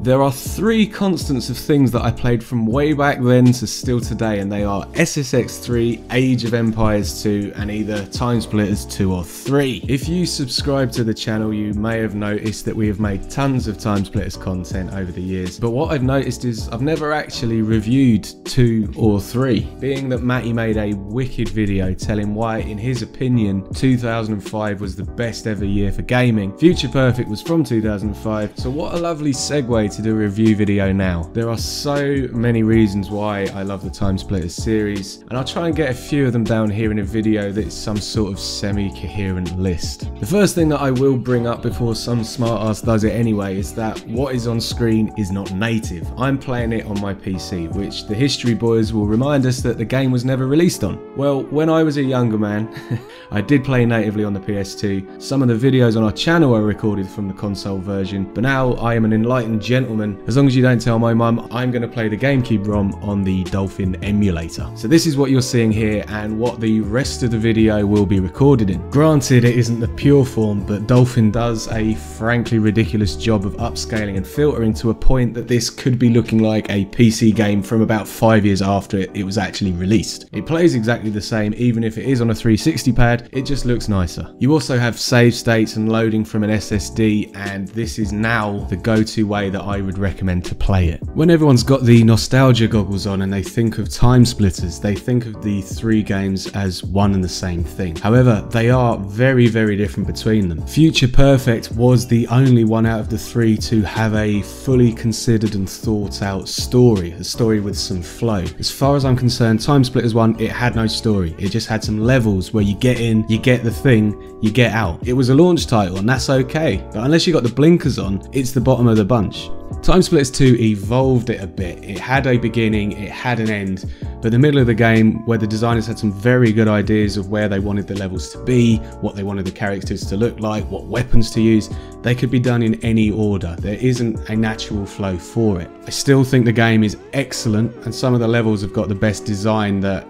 There are three constants of things that I played from way back then to still today, and they are SSX 3, Age of Empires 2, and either Timesplitters 2 or 3. If you subscribe to the channel, you may have noticed that we have made tons of Timesplitters content over the years, but what I've noticed is I've never actually reviewed 2 or 3, being that Matty made a wicked video telling why, in his opinion, 2005 was the best ever year for gaming. Future Perfect was from 2005, so what a lovely segue to do a review video now. There are so many reasons why I love the Timesplitters series, and I'll try and get a few of them down here in a video that's some sort of semi-coherent list. The first thing that I will bring up before some smart ass does it anyway is that what is on screen is not native. I'm playing it on my PC, which the history boys will remind us that the game was never released on. Well, when I was a younger man, I did play natively on the PS2. Some of the videos on our channel are recorded from the console version, but now I am an enlightened gentleman. As long as you don't tell my mum, I'm going to play the GameCube ROM on the Dolphin Emulator. So this is what you're seeing here and what the rest of the video will be recorded in. Granted, it isn't the pure form, but Dolphin does a frankly ridiculous job of upscaling and filtering to a point that this could be looking like a PC game from about 5 years after it was actually released. It plays exactly the same, even if it is on a 360 pad, it just looks nicer. You also have save states and loading from an SSD, and this is now the go-to way that I would recommend to play it. When everyone's got the nostalgia goggles on and they think of Timesplitters, they think of the three games as one and the same thing. However, they are very, very different between them. Future Perfect was the only one out of the three to have a fully considered and thought out story, a story with some flow. As far as I'm concerned, Timesplitters 1, it had no story. It just had some levels where you get in, you get the thing, you get out. It was a launch title and that's okay, but unless you got the blinkers on, it's the bottom of the bunch. Timesplitters 2 evolved it a bit. It had a beginning, it had an end, but the middle of the game, where the designers had some very good ideas of where they wanted the levels to be, what they wanted the characters to look like, what weapons to use, they could be done in any order. There isn't a natural flow for it. I still think the game is excellent, and some of the levels have got the best design that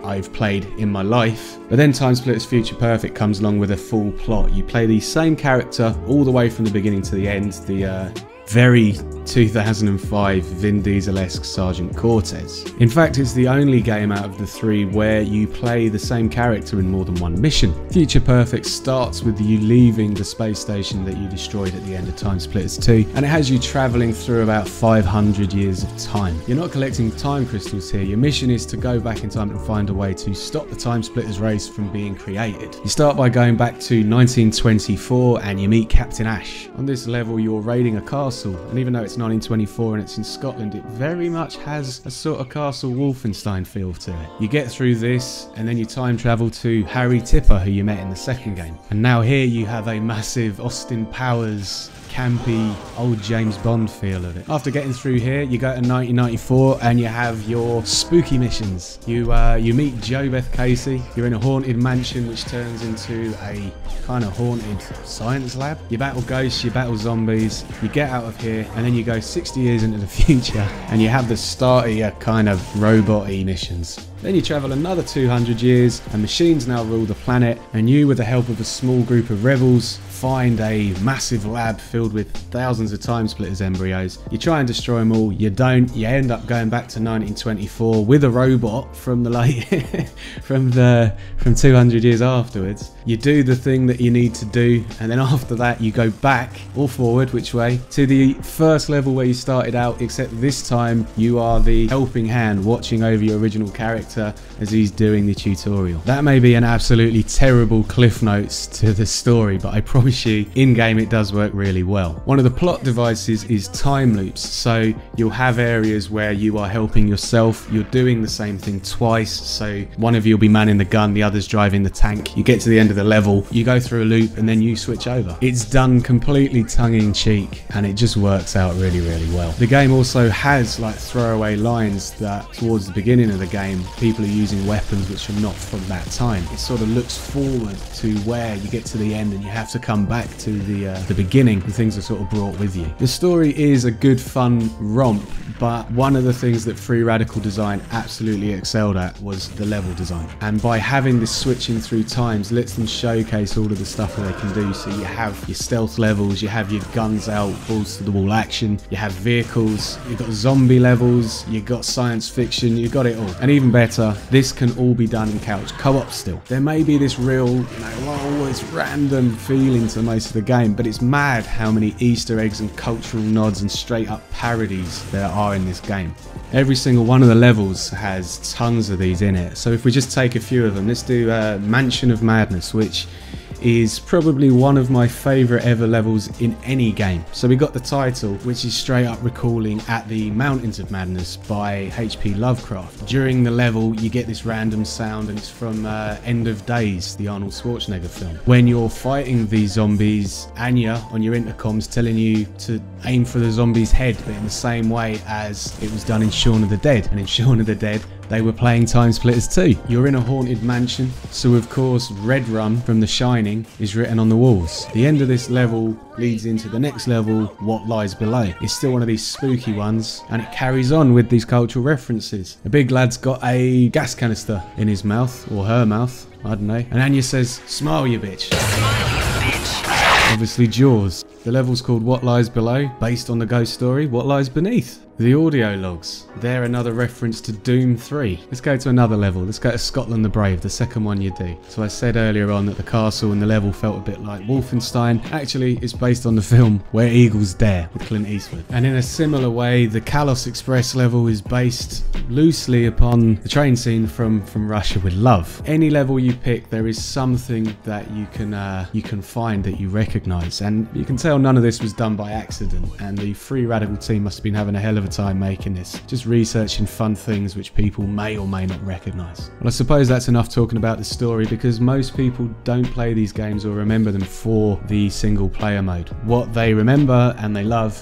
I've played in my life. But then Timesplitters Future Perfect comes along with a full plot. You play the same character all the way from the beginning to the end, the very 2005 Vin Diesel-esque Sergeant Cortez. In fact, it's the only game out of the three where you play the same character in more than one mission. Future Perfect starts with you leaving the space station that you destroyed at the end of Timesplitters 2, and it has you travelling through about 500 years of time. You're not collecting time crystals here. Your mission is to go back in time and find a way to stop the Timesplitters race from being created. You start by going back to 1924 and you meet Captain Ash. On this level, you're raiding a castle, and even though it's 1924 and it's in Scotland, it very much has a sort of Castle Wolfenstein feel to it. You get through this and then you time travel to Harry Tipper, who you met in the second game. And now here you have a massive Austin Powers campy old James Bond feel of it. After getting through here, you go to 1994 and you have your spooky missions. You meet Jo Beth Casey. You're in a haunted mansion which turns into a kind of haunted science lab. You battle ghosts, you battle zombies, you get out of here, and then you go 60 years into the future and you have the start of your kind of robot-y missions. Then you travel another 200 years and machines now rule the planet, and you, with the help of a small group of rebels, find a massive lab filled with thousands of Timesplitters embryos. You try and destroy them all, you don't, you end up going back to 1924 with a robot from the late from 200 years afterwards. You do the thing that you need to do, and then after that you go back or forward, which way, to the first level where you started out, except this time you are the helping hand watching over your original character as he's doing the tutorial. That may be an absolutely terrible cliff notes to the story, but I promise you, in-game it does work really well. One of the plot devices is time loops, so you'll have areas where you are helping yourself, you're doing the same thing twice, so one of you will be manning the gun, the other's driving the tank. You get to the end of the level, you go through a loop, and then you switch over. It's done completely tongue-in-cheek, and it just works out really, really well. The game also has like throwaway lines that towards the beginning of the game, people are using weapons which are not from that time. It sort of looks forward to where you get to the end and you have to come back to the beginning, and things are sort of brought with you. The story is a good fun romp, but one of the things that Free Radical Design absolutely excelled at was the level design. And by having this switching through times lets them showcase all of the stuff that they can do. So you have your stealth levels, you have your guns out, balls to the wall action, you have vehicles, you've got zombie levels, you've got science fiction, you've got it all. And even better, this can all be done in couch co-op still. There may be this real, it's random feeling to most of the game, but it's mad how many Easter eggs and cultural nods and straight up parodies there are in this game. Every single one of the levels has tons of these in it. So if we just take a few of them, let's do Mansion of Madness, which is probably one of my favourite ever levels in any game. So we got the title, which is straight up recalling At the Mountains of Madness by H.P. Lovecraft. During the level you get this random sound, and it's from End of Days, the Arnold Schwarzenegger film. When you're fighting these zombies, Anya on your intercom's telling you to aim for the zombie's head, but in the same way as it was done in Shaun of the Dead. And in Shaun of the Dead they were playing Timesplitters 2. You're in a haunted mansion, so of course Red Rum from The Shining is written on the walls. The end of this level leads into the next level, What Lies Below. It's still one of these spooky ones, and it carries on with these cultural references. The big lad's got a gas canister in his mouth, or her mouth, I don't know, and Anya says, "Smile, you bitch." Obviously Jaws. The level's called What Lies Below, based on the ghost story What Lies Beneath. The audio logs, they're another reference to Doom 3. Let's go to another level. Let's go to Scotland the Brave, the second one you do. So I said earlier on that the castle and the level felt a bit like Wolfenstein. Actually, it's based on the film Where Eagles Dare with Clint Eastwood. And in a similar way, the Kalos Express level is based loosely upon the train scene from Russia with Love. Any level you pick, there is something that you can find that you recognise. And you can tell none of this was done by accident. And the Free Radical team must have been having a hell of a time making this, just researching fun things which people may or may not recognise. Well, I suppose that's enough talking about the story, because most people don't play these games or remember them for the single player mode. What they remember and they love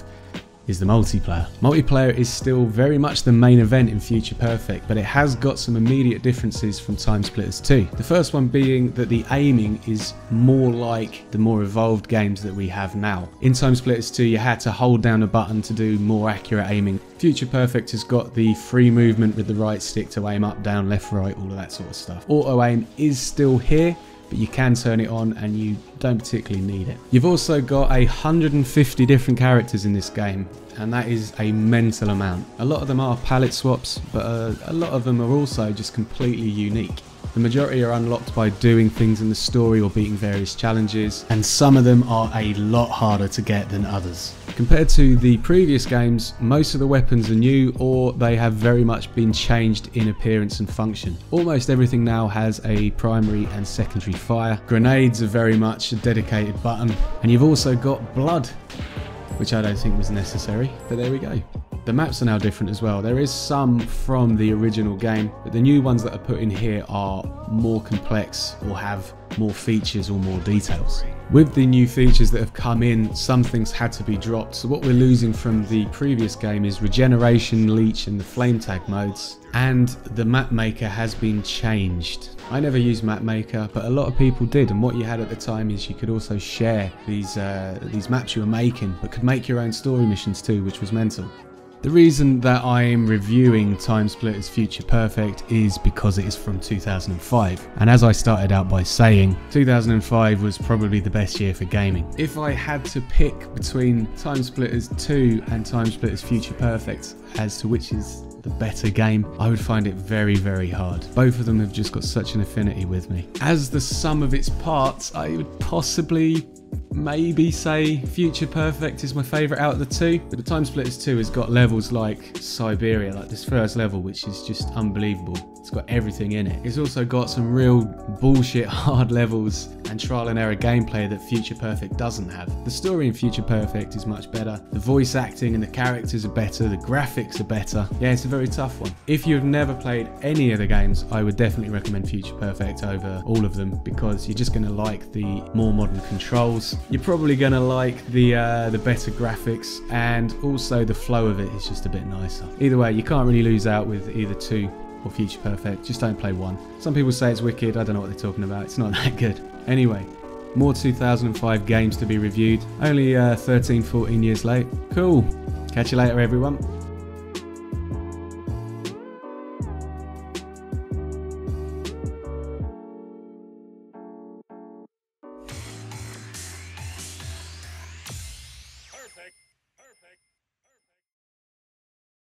is the multiplayer. Multiplayer is still very much the main event in Future Perfect, but it has got some immediate differences from Timesplitters 2. The first one being that the aiming is more like the more evolved games that we have now. In Timesplitters 2 you had to hold down a button to do more accurate aiming. Future Perfect has got the free movement with the right stick to aim up, down, left, right, all of that sort of stuff. Auto aim is still here, but you can turn it on and you don't particularly need it. You've also got 150 different characters in this game, and that is a mental amount. A lot of them are palette swaps, but a lot of them are also just completely unique. The majority are unlocked by doing things in the story or beating various challenges, and some of them are a lot harder to get than others. Compared to the previous games, most of the weapons are new, or they have very much been changed in appearance and function. Almost everything now has a primary and secondary fire. Grenades are very much a dedicated button, and you've also got blood, which I don't think was necessary, but there we go. The maps are now different as well. There is some from the original game, but the new ones that are put in here are more complex or have more features or more details. With the new features that have come in, some things had to be dropped. So what we're losing from the previous game is regeneration, leech and the flame tag modes. And the map maker has been changed. I never used map maker, but a lot of people did, and what you had at the time is you could also share these maps you were making, but could make your own story missions too, which was mental. The reason that I'm reviewing Timesplitters Future Perfect is because it is from 2005. And as I started out by saying, 2005 was probably the best year for gaming. If I had to pick between Timesplitters 2 and Timesplitters Future Perfect as to which is the better game, I would find it very, very hard. Both of them have just got such an affinity with me. As the sum of its parts, I would possibly maybe say Future Perfect is my favourite out of the two, but the Timesplitters 2 has got levels like Siberia, like this first level, which is just unbelievable. It's got everything in it. It's also got some real bullshit hard levels and trial and error gameplay that Future Perfect doesn't have. The story in Future Perfect is much better. The voice acting and the characters are better. The graphics are better. Yeah, it's a very tough one. If you've never played any of the games, I would definitely recommend Future Perfect over all of them, because you're just going to like the more modern controls. You're probably going to like the better graphics, and also the flow of it is just a bit nicer. Either way, you can't really lose out with either 2 or Future Perfect. Just don't play 1. Some people say it's wicked. I don't know what they're talking about. It's not that good. Anyway, more 2005 games to be reviewed. Only 13, 14 years late. Cool. Catch you later, everyone.